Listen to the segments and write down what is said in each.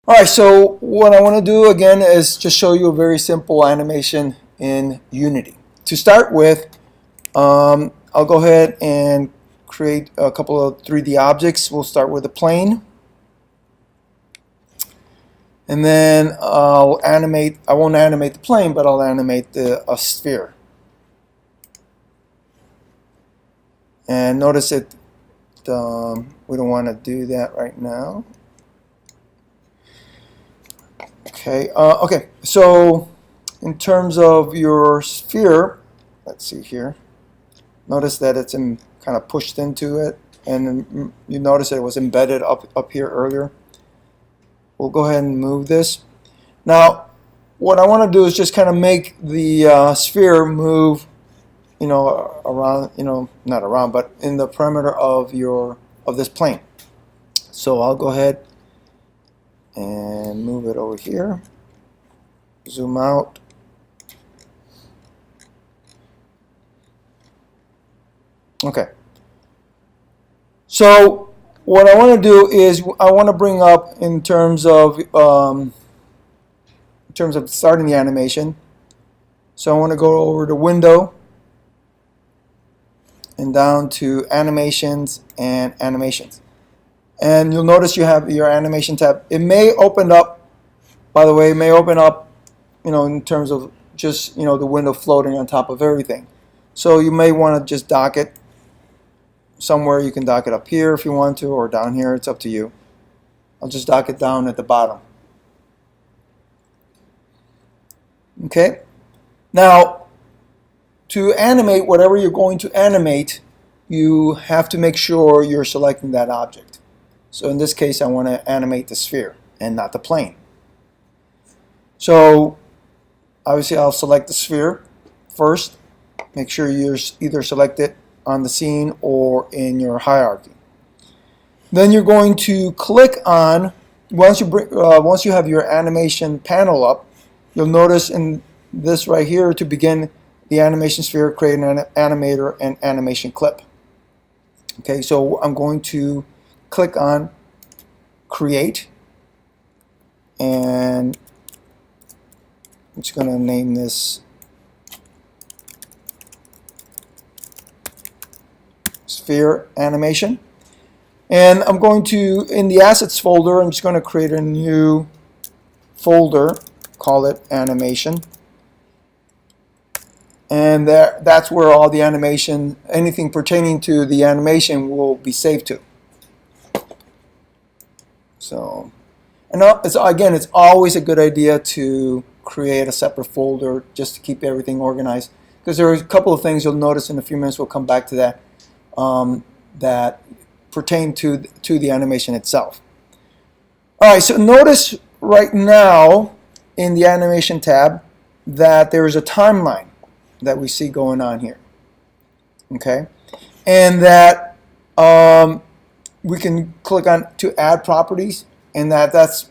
Alright, so what I want to do again is just show you a very simple animation in Unity. To start with, I'll go ahead and create a couple of 3D objects. We'll start with a plane. And then I won't animate the plane, but I'll animate a sphere. And notice it, we don't want to do that right now. Okay, okay, so in terms of your sphere, let's see here. Notice that it's kind of pushed into it, and you notice that it was embedded up here earlier. We'll go ahead and move this. Now, what I want to do is just kind of make the sphere move, around, not around, but in the perimeter of this plane. So I'll go ahead and move it over here. Zoom out. Okay. So what I want to do is I want to bring up in terms of starting the animation. So I want to go over to Window and down to Animations and Animations. And you'll notice you have your Animation tab. It may open up, by the way, it may open up, in terms of just, the window floating on top of everything. So you may want to just dock it somewhere. You can dock it up here if you want to, or down here. It's up to you. I'll just dock it down at the bottom. Okay. Now, to animate whatever you're going to animate, you have to make sure you're selecting that object. So in this case, I want to animate the sphere and not the plane. So obviously I'll select the sphere first. Make sure you're either selected on the scene or in your hierarchy. Then you're going to click on, once you have your animation panel up, you'll notice in this right here, to begin the animation sphere, create an animator and animation clip. Okay, so I'm going to click on Create, and I'm just going to name this Sphere Animation. And I'm going to, in the Assets folder, I'm just going to create a new folder, call it Animation. And that's where all the animation, anything pertaining to the animation will be saved to. So, and again, it's always a good idea to create a separate folder just to keep everything organized, because there are a couple of things you'll notice in a few minutes. We'll come back to that that pertain to the animation itself. All right, so notice right now in the Animation tab that there is a timeline that we see going on here. Okay, and that we can click on to add properties, and that's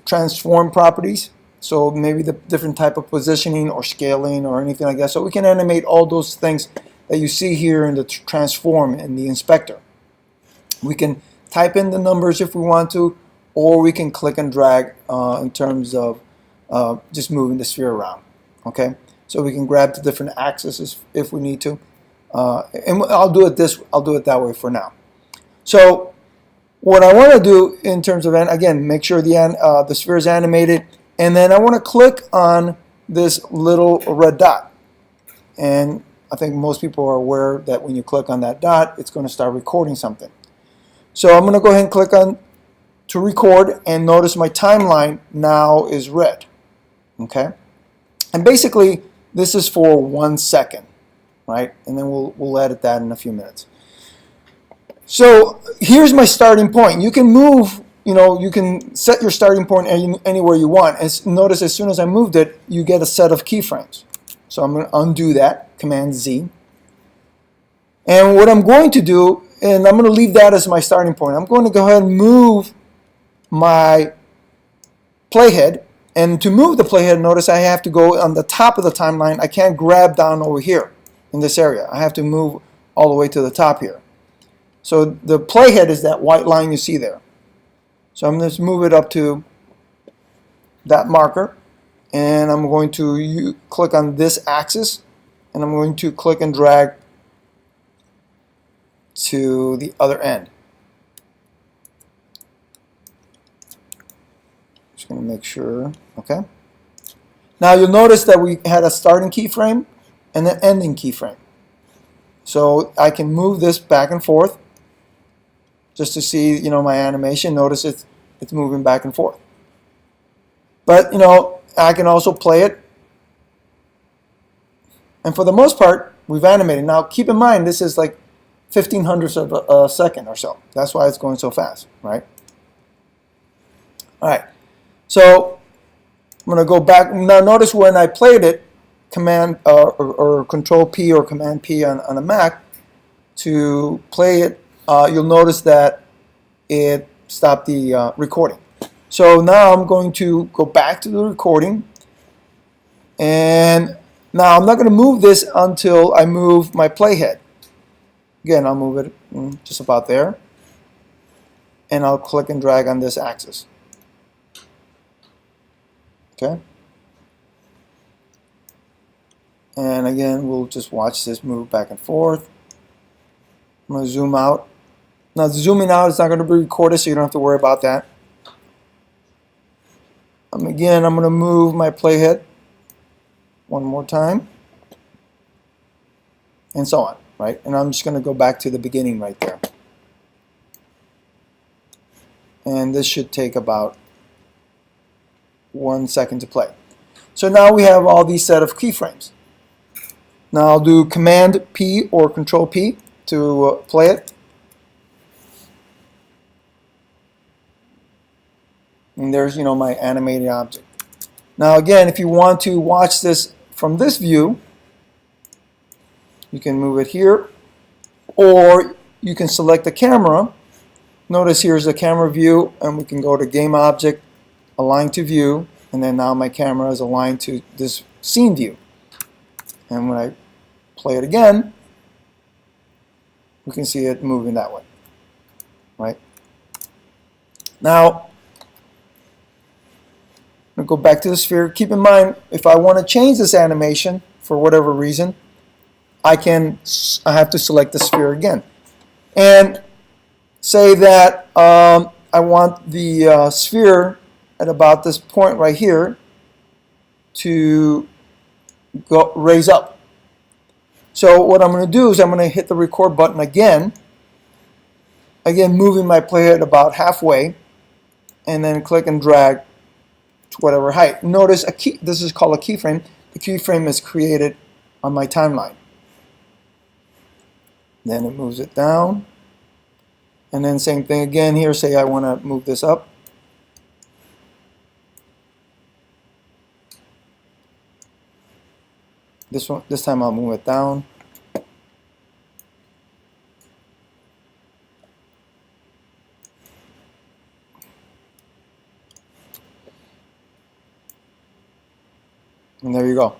transform properties. So maybe the different type of positioning or scaling or anything like that. So we can animate all those things that you see here in the transform in the inspector. We can type in the numbers if we want to, or we can click and drag in terms of just moving the sphere around. Okay, so we can grab the different axes if we need to, and I'll do it that way for now. So what I want to do in terms of, again, make sure the sphere is animated, and then I want to click on this little red dot. And I think most people are aware that when you click on that dot, it's going to start recording something. So I'm going to go ahead and click on to record, and notice my timeline now is red. Okay, and basically this is for 1 second, right? And then we'll edit that in a few minutes. So here's my starting point. You can move, you can set your starting point anywhere you want. And notice as soon as I moved it, you get a set of keyframes. So I'm going to undo that, Command Z. And what I'm going to do, and I'm going to leave that as my starting point, I'm going to go ahead and move my playhead. And to move the playhead, notice I have to go on the top of the timeline. I can't grab down over here in this area. I have to move all the way to the top here. So the playhead is that white line you see there. So I'm going to move it up to that marker, and I'm going to click on this axis, and I'm going to click and drag to the other end. Just going to make sure. Okay. Now you'll notice that we had a starting keyframe and an ending keyframe. So I can move this back and forth just to see, you know, my animation. Notice it's moving back and forth. But, you know, I can also play it. And for the most part, we've animated. Now keep in mind, this is like 1/1500ths of a second or so. That's why it's going so fast, right? All right. So I'm going to go back. Now notice when I played it, Command or Control P or Command P on a Mac to play it, you'll notice that it stopped the recording. So now I'm going to go back to the recording, and now I'm not going to move this until I move my playhead. Again, I'll move it just about there, and I'll click and drag on this axis. Okay. And again, we'll just watch this move back and forth. I'm going to zoom out. Now, zooming out is not going to be recorded, so you don't have to worry about that. Again, I'm going to move my playhead one more time, and so on, right? And I'm just going to go back to the beginning right there. And this should take about 1 second to play. So now we have all these set of keyframes. Now I'll do Command P or Control P to play it. And there's, you know, my animated object. Now again, if you want to watch this from this view, you can move it here, or you can select the camera. Notice here's the camera view, and we can go to Game Object, Align to View, and then now my camera is aligned to this scene view. And when I play it again, we can see it moving that way, right? Now, I'm going to go back to the sphere. Keep in mind, if I want to change this animation for whatever reason, I have to select the sphere again. And say that I want the sphere at about this point right here to raise up. So what I'm going to do is I'm going to hit the record button again, moving my playhead about halfway, and then click and drag to whatever height. Notice this is called a keyframe. The keyframe is created on my timeline. Then it moves it down, and then same thing again here. Say I want to move this up. This time I'll move it down. And there you go.